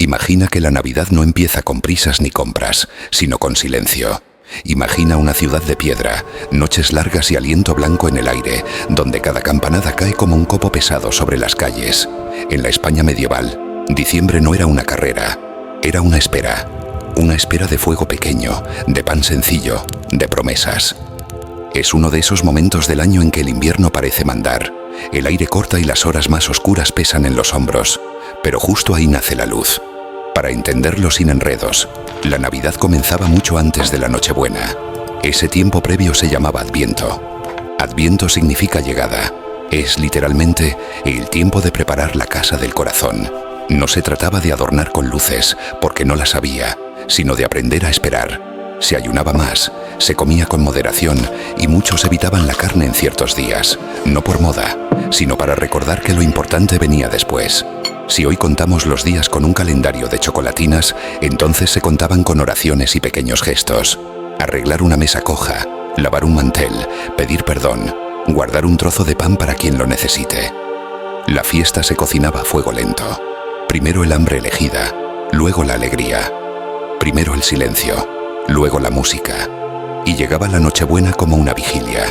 Imagina que la Navidad no empieza con prisas ni compras, sino con silencio. Imagina una ciudad de piedra, noches largas y aliento blanco en el aire, donde cada campanada cae como un copo pesado sobre las calles. En la España medieval, diciembre no era una carrera, era una espera. Una espera de fuego pequeño, de pan sencillo, de promesas. Es uno de esos momentos del año en que el invierno parece mandar. El aire corta y las horas más oscuras pesan en los hombros, pero justo ahí nace la luz. Para entenderlo sin enredos, la Navidad comenzaba mucho antes de la Nochebuena. Ese tiempo previo se llamaba Adviento. Adviento significa llegada. Es literalmente el tiempo de preparar la casa del corazón. No se trataba de adornar con luces, porque no las había, sino de aprender a esperar. Se ayunaba más, se comía con moderación y muchos evitaban la carne en ciertos días, no por moda, sino para recordar que lo importante venía después. Si hoy contamos los días con un calendario de chocolatinas, entonces se contaban con oraciones y pequeños gestos. Arreglar una mesa coja, lavar un mantel, pedir perdón, guardar un trozo de pan para quien lo necesite. La fiesta se cocinaba a fuego lento. Primero el hambre elegida, luego la alegría. Primero el silencio, luego la música. Y llegaba la Nochebuena como una vigilia.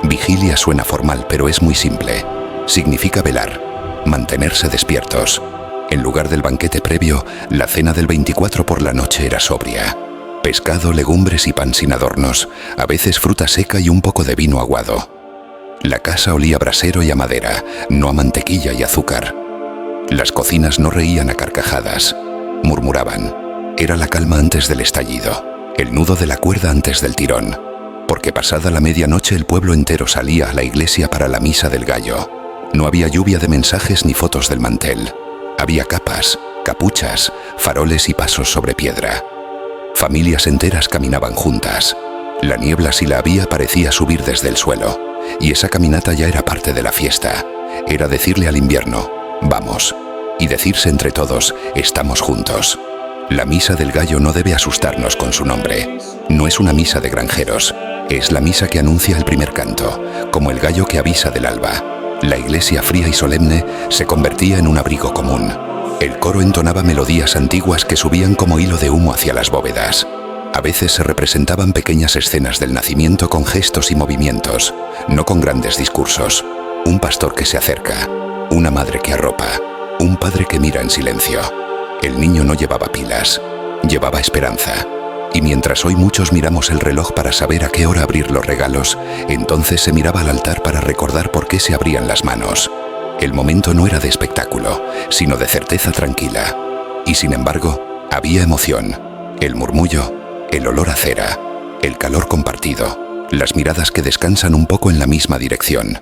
Vigilia suena formal, pero es muy simple. Significa velar. Mantenerse despiertos. En lugar del banquete previo, la cena del 24 por la noche era sobria. Pescado, legumbres y pan sin adornos, a veces fruta seca y un poco de vino aguado. La casa olía a brasero y a madera, no a mantequilla y azúcar. Las cocinas no reían a carcajadas, murmuraban. Era la calma antes del estallido, el nudo de la cuerda antes del tirón, porque pasada la medianoche el pueblo entero salía a la iglesia para la misa del gallo. No había lluvia de mensajes ni fotos del mantel. Había capas, capuchas, faroles y pasos sobre piedra. Familias enteras caminaban juntas. La niebla, si la había, parecía subir desde el suelo. Y esa caminata ya era parte de la fiesta. Era decirle al invierno, vamos. Y decirse entre todos, estamos juntos. La misa del gallo no debe asustarnos con su nombre. No es una misa de granjeros. Es la misa que anuncia el primer canto, como el gallo que avisa del alba. La iglesia fría y solemne se convertía en un abrigo común. El coro entonaba melodías antiguas que subían como hilo de humo hacia las bóvedas. A veces se representaban pequeñas escenas del nacimiento con gestos y movimientos, no con grandes discursos. Un pastor que se acerca, una madre que arropa, un padre que mira en silencio. El niño no llevaba pilas, llevaba esperanza. Y mientras hoy muchos miramos el reloj para saber a qué hora abrir los regalos, entonces se miraba al altar para recordar por qué se abrían las manos. El momento no era de espectáculo, sino de certeza tranquila. Y sin embargo, había emoción, el murmullo, el olor a cera, el calor compartido, las miradas que descansan un poco en la misma dirección.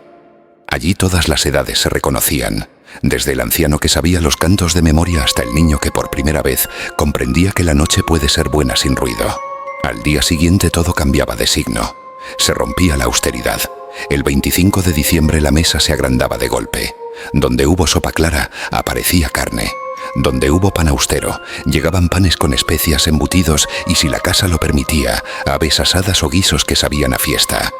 Allí todas las edades se reconocían, desde el anciano que sabía los cantos de memoria hasta el niño que por primera vez comprendía que la noche puede ser buena sin ruido. Al día siguiente todo cambiaba de signo. Se rompía la austeridad. El 25 de diciembre la mesa se agrandaba de golpe. Donde hubo sopa clara, aparecía carne. Donde hubo pan austero, llegaban panes con especias, embutidos y, si la casa lo permitía, aves asadas o guisos que sabían a fiesta.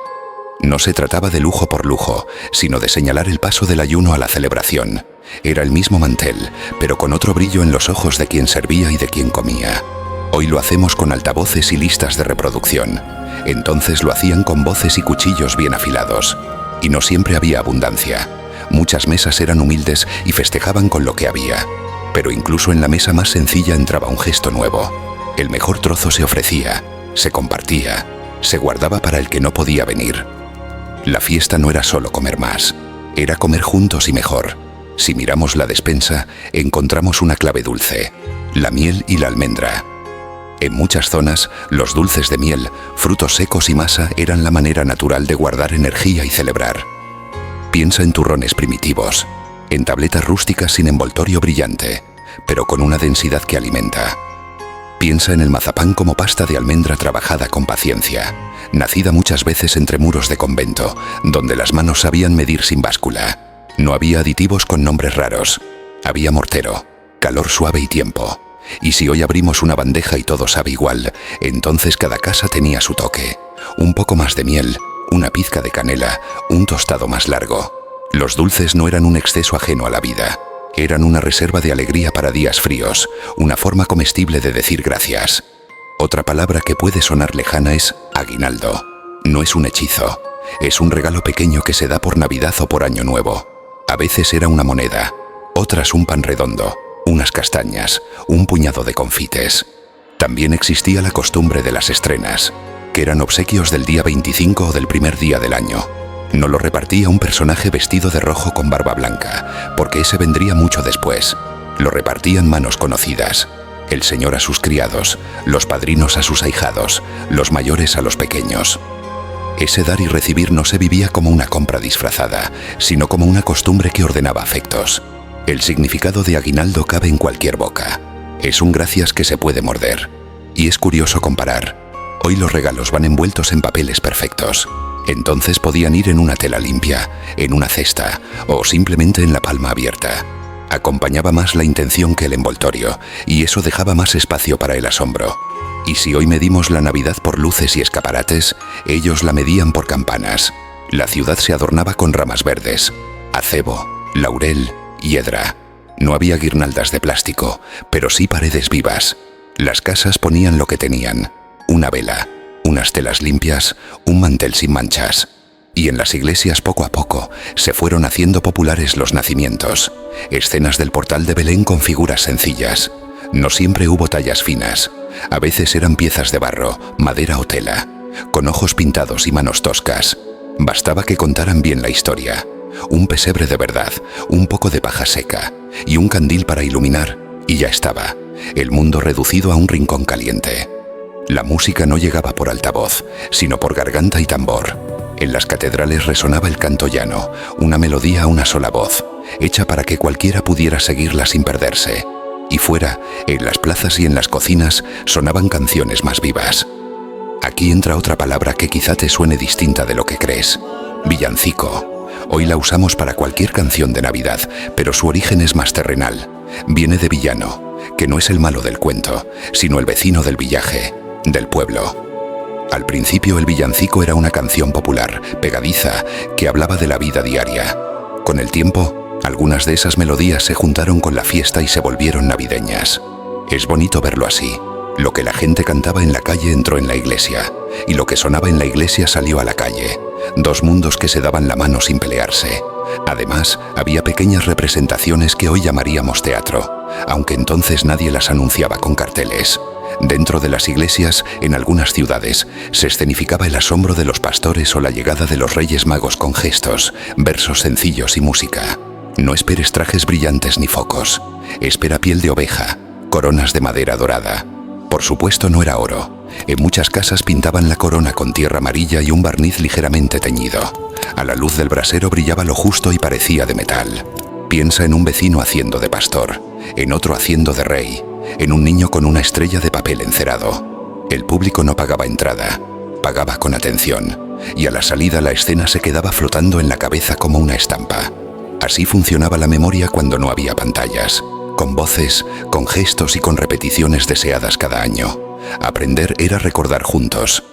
No se trataba de lujo por lujo, sino de señalar el paso del ayuno a la celebración. Era el mismo mantel, pero con otro brillo en los ojos de quien servía y de quien comía. Hoy lo hacemos con altavoces y listas de reproducción. Entonces lo hacían con voces y cuchillos bien afilados. Y no siempre había abundancia. Muchas mesas eran humildes y festejaban con lo que había. Pero incluso en la mesa más sencilla entraba un gesto nuevo. El mejor trozo se ofrecía, se compartía, se guardaba para el que no podía venir. La fiesta no era solo comer más, era comer juntos y mejor. Si miramos la despensa, encontramos una clave dulce, la miel y la almendra. En muchas zonas, los dulces de miel, frutos secos y masa eran la manera natural de guardar energía y celebrar. Piensa en turrones primitivos, en tabletas rústicas sin envoltorio brillante, pero con una densidad que alimenta. Piensa en el mazapán como pasta de almendra trabajada con paciencia, nacida muchas veces entre muros de convento, donde las manos sabían medir sin báscula. No había aditivos con nombres raros. Había mortero, calor suave y tiempo. Y si hoy abrimos una bandeja y todo sabe igual, entonces cada casa tenía su toque. Un poco más de miel, una pizca de canela, un tostado más largo. Los dulces no eran un exceso ajeno a la vida. Eran una reserva de alegría para días fríos, una forma comestible de decir gracias. Otra palabra que puede sonar lejana es aguinaldo. No es un hechizo, es un regalo pequeño que se da por Navidad o por Año Nuevo. A veces era una moneda, otras un pan redondo, unas castañas, un puñado de confites. También existía la costumbre de las estrenas, que eran obsequios del día 25 o del primer día del año. No lo repartía un personaje vestido de rojo con barba blanca, porque ese vendría mucho después. Lo repartían manos conocidas, el señor a sus criados, los padrinos a sus ahijados, los mayores a los pequeños. Ese dar y recibir no se vivía como una compra disfrazada, sino como una costumbre que ordenaba afectos. El significado de aguinaldo cabe en cualquier boca. Es un gracias que se puede morder. Y es curioso comparar. Hoy los regalos van envueltos en papeles perfectos. Entonces podían ir en una tela limpia, en una cesta o simplemente en la palma abierta. Acompañaba más la intención que el envoltorio, y eso dejaba más espacio para el asombro. Y si hoy medimos la Navidad por luces y escaparates, ellos la medían por campanas. La ciudad se adornaba con ramas verdes, acebo, laurel, hiedra. No había guirnaldas de plástico, pero sí paredes vivas. Las casas ponían lo que tenían: una vela, unas telas limpias, un mantel sin manchas. Y en las iglesias poco a poco se fueron haciendo populares los nacimientos, escenas del portal de Belén con figuras sencillas. No siempre hubo tallas finas, a veces eran piezas de barro, madera o tela, con ojos pintados y manos toscas. Bastaba que contaran bien la historia. Un pesebre de verdad, un poco de paja seca y un candil para iluminar, y ya estaba, el mundo reducido a un rincón caliente. La música no llegaba por altavoz, sino por garganta y tambor. En las catedrales resonaba el canto llano, una melodía a una sola voz, hecha para que cualquiera pudiera seguirla sin perderse. Y fuera, en las plazas y en las cocinas, sonaban canciones más vivas. Aquí entra otra palabra que quizá te suene distinta de lo que crees: villancico. Hoy la usamos para cualquier canción de Navidad, pero su origen es más terrenal. Viene de villano, que no es el malo del cuento, sino el vecino del villaje, del pueblo. Al principio el villancico era una canción popular, pegadiza, que hablaba de la vida diaria. Con el tiempo, algunas de esas melodías se juntaron con la fiesta y se volvieron navideñas. Es bonito verlo así. Lo que la gente cantaba en la calle entró en la iglesia, y lo que sonaba en la iglesia salió a la calle. Dos mundos que se daban la mano sin pelearse. Además, había pequeñas representaciones que hoy llamaríamos teatro, aunque entonces nadie las anunciaba con carteles. Dentro de las iglesias, en algunas ciudades, se escenificaba el asombro de los pastores o la llegada de los Reyes Magos con gestos, versos sencillos y música. No esperes trajes brillantes ni focos. Espera piel de oveja, coronas de madera dorada. Por supuesto no era oro. En muchas casas pintaban la corona con tierra amarilla y un barniz ligeramente teñido. A la luz del brasero brillaba lo justo y parecía de metal. Piensa en un vecino haciendo de pastor, en otro haciendo de rey, en un niño con una estrella de papel encerado. El público no pagaba entrada, pagaba con atención, y a la salida la escena se quedaba flotando en la cabeza como una estampa. Así funcionaba la memoria cuando no había pantallas, con voces, con gestos y con repeticiones deseadas cada año. Aprender era recordar juntos.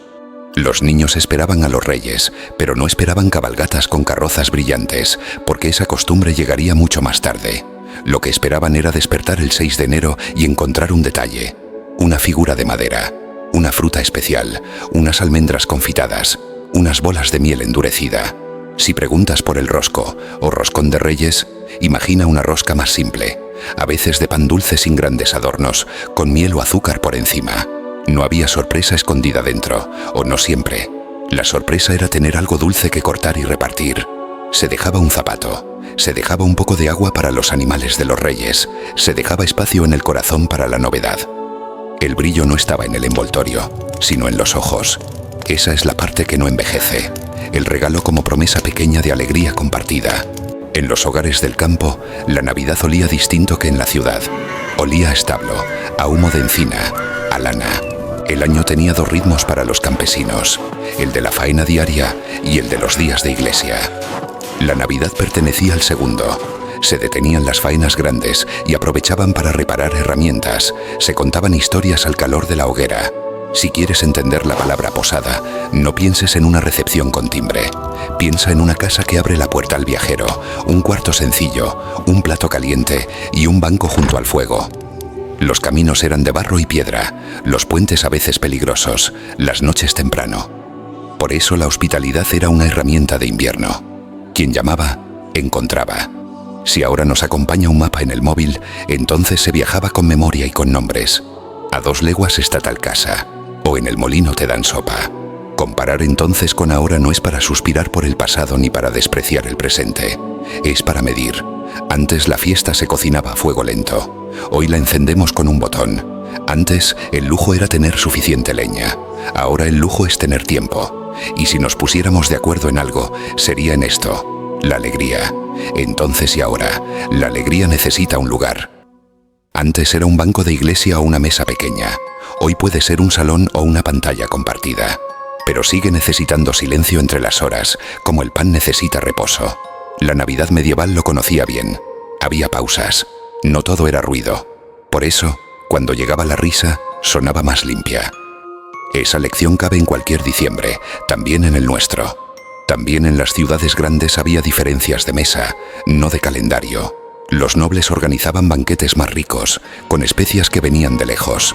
Los niños esperaban a los reyes, pero no esperaban cabalgatas con carrozas brillantes, porque esa costumbre llegaría mucho más tarde. Lo que esperaban era despertar el 6 de enero y encontrar un detalle, una figura de madera, una fruta especial, unas almendras confitadas, unas bolas de miel endurecida. Si preguntas por el rosco o roscón de reyes, imagina una rosca más simple, a veces de pan dulce sin grandes adornos, con miel o azúcar por encima. No había sorpresa escondida dentro, o no siempre. La sorpresa era tener algo dulce que cortar y repartir. Se dejaba un zapato, se dejaba un poco de agua para los animales de los reyes, se dejaba espacio en el corazón para la novedad. El brillo no estaba en el envoltorio, sino en los ojos. Esa es la parte que no envejece, el regalo como promesa pequeña de alegría compartida. En los hogares del campo, la Navidad olía distinto que en la ciudad. Olía a establo, a humo de encina, a lana. El año tenía dos ritmos para los campesinos, el de la faena diaria y el de los días de iglesia. La Navidad pertenecía al segundo. Se detenían las faenas grandes y aprovechaban para reparar herramientas, se contaban historias al calor de la hoguera. Si quieres entender la palabra posada, no pienses en una recepción con timbre. Piensa en una casa que abre la puerta al viajero, un cuarto sencillo, un plato caliente y un banco junto al fuego. Los caminos eran de barro y piedra, los puentes a veces peligrosos, las noches temprano. Por eso la hospitalidad era una herramienta de invierno. Quien llamaba, encontraba. Si ahora nos acompaña un mapa en el móvil, entonces se viajaba con memoria y con nombres. A 2 leguas está tal casa, o en el molino te dan sopa. Comparar entonces con ahora no es para suspirar por el pasado ni para despreciar el presente. Es para medir. Antes la fiesta se cocinaba a fuego lento. Hoy la encendemos con un botón. Antes el lujo era tener suficiente leña. Ahora el lujo es tener tiempo. Y si nos pusiéramos de acuerdo en algo, sería en esto: la alegría. Entonces y ahora, la alegría necesita un lugar. Antes era un banco de iglesia o una mesa pequeña. Hoy puede ser un salón o una pantalla compartida. Pero sigue necesitando silencio entre las horas, como el pan necesita reposo. La Navidad medieval lo conocía bien. Había pausas. No todo era ruido. Por eso, cuando llegaba la risa, sonaba más limpia. Esa lección cabe en cualquier diciembre, también en el nuestro. También en las ciudades grandes había diferencias de mesa, no de calendario. Los nobles organizaban banquetes más ricos, con especias que venían de lejos.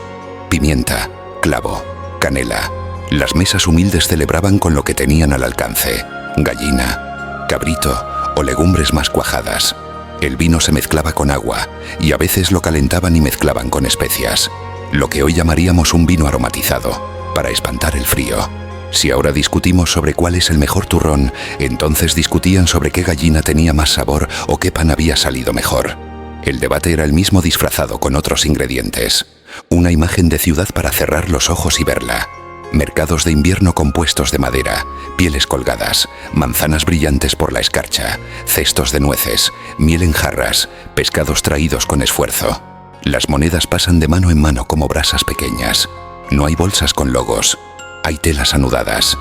Pimienta, clavo, canela. Las mesas humildes celebraban con lo que tenían al alcance: gallina, cabrito o legumbres más cuajadas. El vino se mezclaba con agua y a veces lo calentaban y mezclaban con especias. Lo que hoy llamaríamos un vino aromatizado, para espantar el frío. Si ahora discutimos sobre cuál es el mejor turrón, entonces discutían sobre qué gallina tenía más sabor o qué pan había salido mejor. El debate era el mismo disfrazado con otros ingredientes. Una imagen de ciudad para cerrar los ojos y verla. Mercados de invierno compuestos de madera, pieles colgadas, manzanas brillantes por la escarcha, cestos de nueces, miel en jarras, pescados traídos con esfuerzo. Las monedas pasan de mano en mano como brasas pequeñas. No hay bolsas con logos. Hay telas anudadas.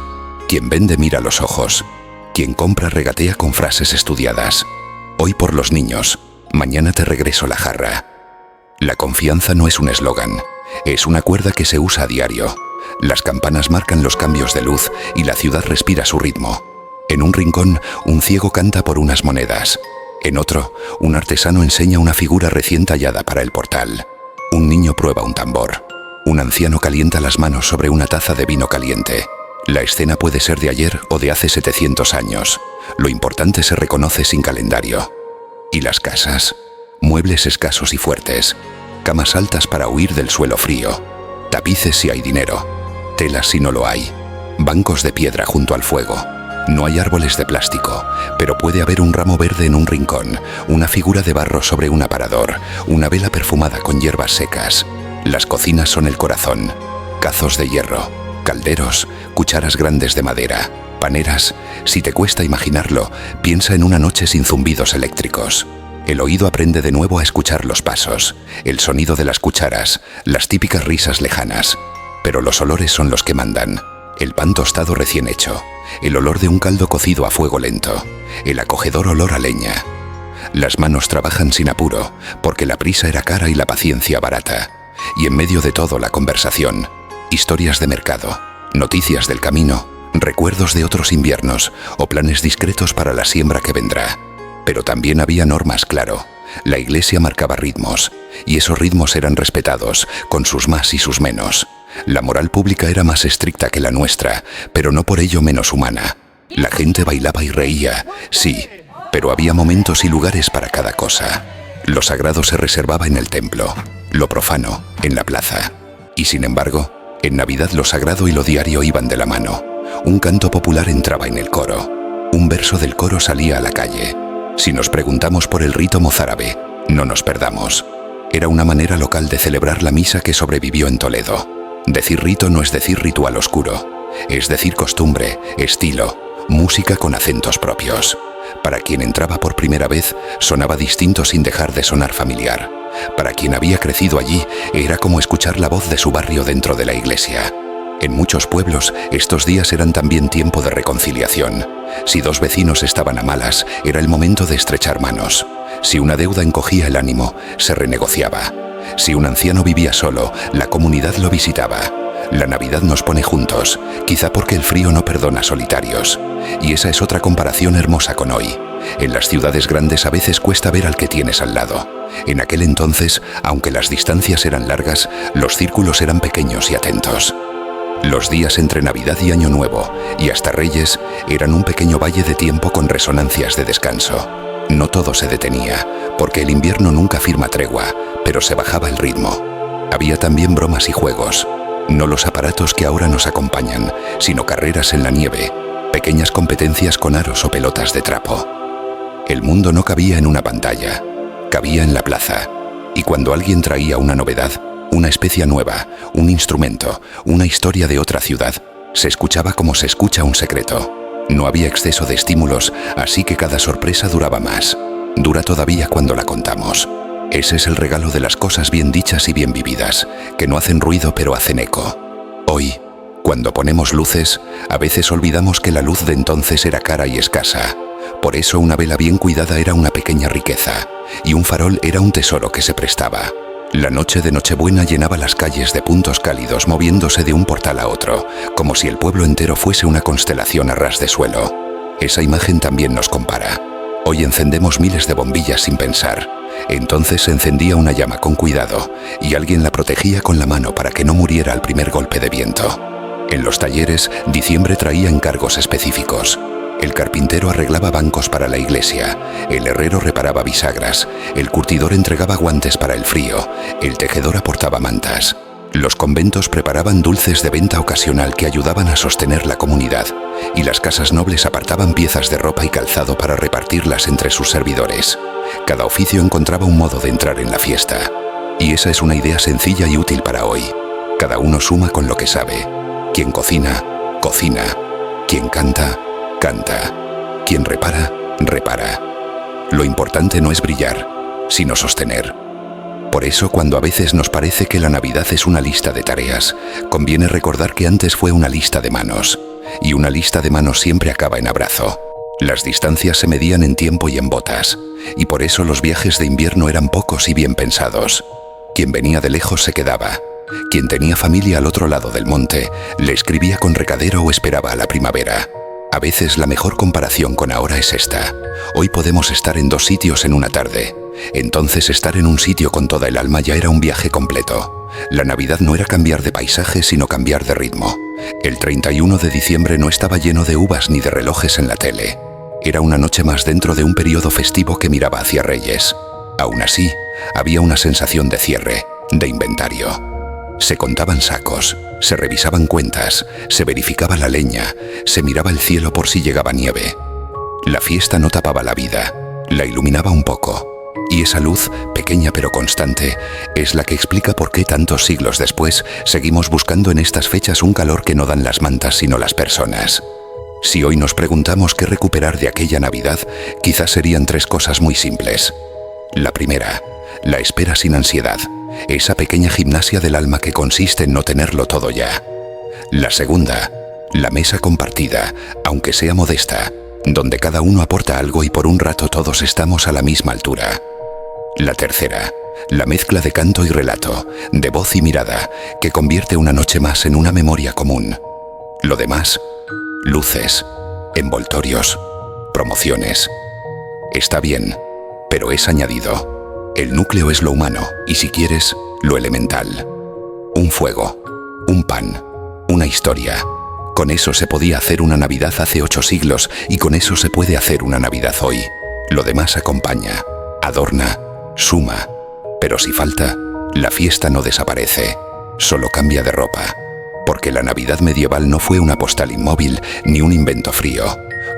Quien vende mira los ojos. Quien compra regatea con frases estudiadas. Hoy por los niños, mañana te regreso la jarra. La confianza no es un eslogan. Es una cuerda que se usa a diario. Las campanas marcan los cambios de luz y la ciudad respira su ritmo. En un rincón, un ciego canta por unas monedas. En otro, un artesano enseña una figura recién tallada para el portal. Un niño prueba un tambor. Un anciano calienta las manos sobre una taza de vino caliente. La escena puede ser de ayer o de hace 700 años. Lo importante se reconoce sin calendario. Y las casas, muebles escasos y fuertes, camas altas para huir del suelo frío, tapices si hay dinero, telas si no lo hay, bancos de piedra junto al fuego. No hay árboles de plástico, pero puede haber un ramo verde en un rincón, una figura de barro sobre un aparador, una vela perfumada con hierbas secas. Las cocinas son el corazón. Cazos de hierro, calderos, cucharas grandes de madera, paneras. Si te cuesta imaginarlo, piensa en una noche sin zumbidos eléctricos. El oído aprende de nuevo a escuchar los pasos, el sonido de las cucharas, las típicas risas lejanas. Pero los olores son los que mandan. El pan tostado recién hecho, el olor de un caldo cocido a fuego lento, el acogedor olor a leña. Las manos trabajan sin apuro, porque la prisa era cara y la paciencia barata. Y en medio de todo la conversación, historias de mercado, noticias del camino, recuerdos de otros inviernos o planes discretos para la siembra que vendrá. Pero también había normas, claro. La iglesia marcaba ritmos, y esos ritmos eran respetados, con sus más y sus menos. La moral pública era más estricta que la nuestra, pero no por ello menos humana. La gente bailaba y reía, sí, pero había momentos y lugares para cada cosa. Lo sagrado se reservaba en el templo, lo profano en la plaza. Y sin embargo, en Navidad lo sagrado y lo diario iban de la mano. Un canto popular entraba en el coro. Un verso del coro salía a la calle. Si nos preguntamos por el rito mozárabe, no nos perdamos. Era una manera local de celebrar la misa que sobrevivió en Toledo. Decir rito no es decir ritual oscuro. Es decir costumbre, estilo, música con acentos propios. Para quien entraba por primera vez, sonaba distinto sin dejar de sonar familiar. Para quien había crecido allí, era como escuchar la voz de su barrio dentro de la iglesia. En muchos pueblos, estos días eran también tiempo de reconciliación. Si dos vecinos estaban a malas, era el momento de estrechar manos. Si una deuda encogía el ánimo, se renegociaba. Si un anciano vivía solo, la comunidad lo visitaba. La Navidad nos pone juntos, quizá porque el frío no perdona solitarios. Y esa es otra comparación hermosa con hoy. En las ciudades grandes a veces cuesta ver al que tienes al lado. En aquel entonces, aunque las distancias eran largas, los círculos eran pequeños y atentos. Los días entre Navidad y Año Nuevo, y hasta Reyes, eran un pequeño valle de tiempo con resonancias de descanso. No todo se detenía, porque el invierno nunca firma tregua, pero se bajaba el ritmo. Había también bromas y juegos. No los aparatos que ahora nos acompañan, sino carreras en la nieve, pequeñas competencias con aros o pelotas de trapo. El mundo no cabía en una pantalla, cabía en la plaza. Y cuando alguien traía una novedad, una especia nueva, un instrumento, una historia de otra ciudad, se escuchaba como se escucha un secreto. No había exceso de estímulos, así que cada sorpresa duraba más. Dura todavía cuando la contamos. Ese es el regalo de las cosas bien dichas y bien vividas, que no hacen ruido pero hacen eco. Hoy, cuando ponemos luces, a veces olvidamos que la luz de entonces era cara y escasa. Por eso una vela bien cuidada era una pequeña riqueza, y un farol era un tesoro que se prestaba. La noche de Nochebuena llenaba las calles de puntos cálidos moviéndose de un portal a otro, como si el pueblo entero fuese una constelación a ras de suelo. Esa imagen también nos compara. Hoy encendemos miles de bombillas sin pensar. Entonces se encendía una llama con cuidado, y alguien la protegía con la mano para que no muriera al primer golpe de viento. En los talleres, diciembre traía encargos específicos. El carpintero arreglaba bancos para la iglesia, el herrero reparaba bisagras, el curtidor entregaba guantes para el frío, el tejedor aportaba mantas. Los conventos preparaban dulces de venta ocasional que ayudaban a sostener la comunidad, y las casas nobles apartaban piezas de ropa y calzado para repartirlas entre sus servidores. Cada oficio encontraba un modo de entrar en la fiesta. Y esa es una idea sencilla y útil para hoy. Cada uno suma con lo que sabe. Quien cocina, cocina. Quien canta, canta. Quien repara, repara. Lo importante no es brillar, sino sostener. Por eso, cuando a veces nos parece que la Navidad es una lista de tareas, conviene recordar que antes fue una lista de manos. Y una lista de manos siempre acaba en abrazo. Las distancias se medían en tiempo y en botas, y por eso los viajes de invierno eran pocos y bien pensados. Quien venía de lejos se quedaba. Quien tenía familia al otro lado del monte, le escribía con recadero o esperaba a la primavera. A veces la mejor comparación con ahora es esta. Hoy podemos estar en dos sitios en una tarde. Entonces estar en un sitio con toda el alma ya era un viaje completo. La Navidad no era cambiar de paisaje, sino cambiar de ritmo. El 31 de diciembre no estaba lleno de uvas ni de relojes en la tele. Era una noche más dentro de un periodo festivo que miraba hacia Reyes. Aún así, había una sensación de cierre, de inventario. Se contaban sacos, se revisaban cuentas, se verificaba la leña, se miraba el cielo por si llegaba nieve. La fiesta no tapaba la vida, la iluminaba un poco. Y esa luz, pequeña pero constante, es la que explica por qué tantos siglos después seguimos buscando en estas fechas un calor que no dan las mantas sino las personas. Si hoy nos preguntamos qué recuperar de aquella Navidad, quizás serían tres cosas muy simples. La primera, la espera sin ansiedad, esa pequeña gimnasia del alma que consiste en no tenerlo todo ya. La segunda, la mesa compartida, aunque sea modesta, donde cada uno aporta algo y por un rato todos estamos a la misma altura. La tercera, la mezcla de canto y relato, de voz y mirada, que convierte una noche más en una memoria común. Lo demás, luces, envoltorios, promociones. Está bien, pero es añadido. El núcleo es lo humano y, si quieres, lo elemental. Un fuego, un pan, una historia. Con eso se podía hacer una Navidad hace 8 siglos y con eso se puede hacer una Navidad hoy. Lo demás acompaña, adorna, suma. Pero si falta, la fiesta no desaparece, solo cambia de ropa. Porque la Navidad medieval no fue una postal inmóvil ni un invento frío.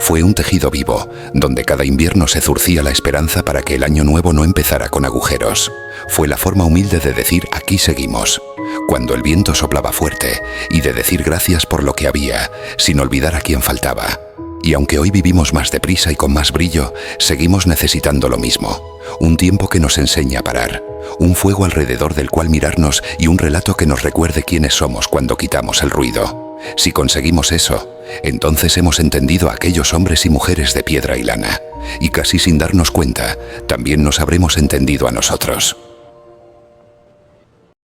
Fue un tejido vivo, donde cada invierno se zurcía la esperanza para que el año nuevo no empezara con agujeros. Fue la forma humilde de decir aquí seguimos, cuando el viento soplaba fuerte, y de decir gracias por lo que había, sin olvidar a quien faltaba. Y aunque hoy vivimos más deprisa y con más brillo, seguimos necesitando lo mismo. Un tiempo que nos enseña a parar, un fuego alrededor del cual mirarnos y un relato que nos recuerde quiénes somos cuando quitamos el ruido. Si conseguimos eso, entonces hemos entendido a aquellos hombres y mujeres de piedra y lana, y casi sin darnos cuenta, también nos habremos entendido a nosotros.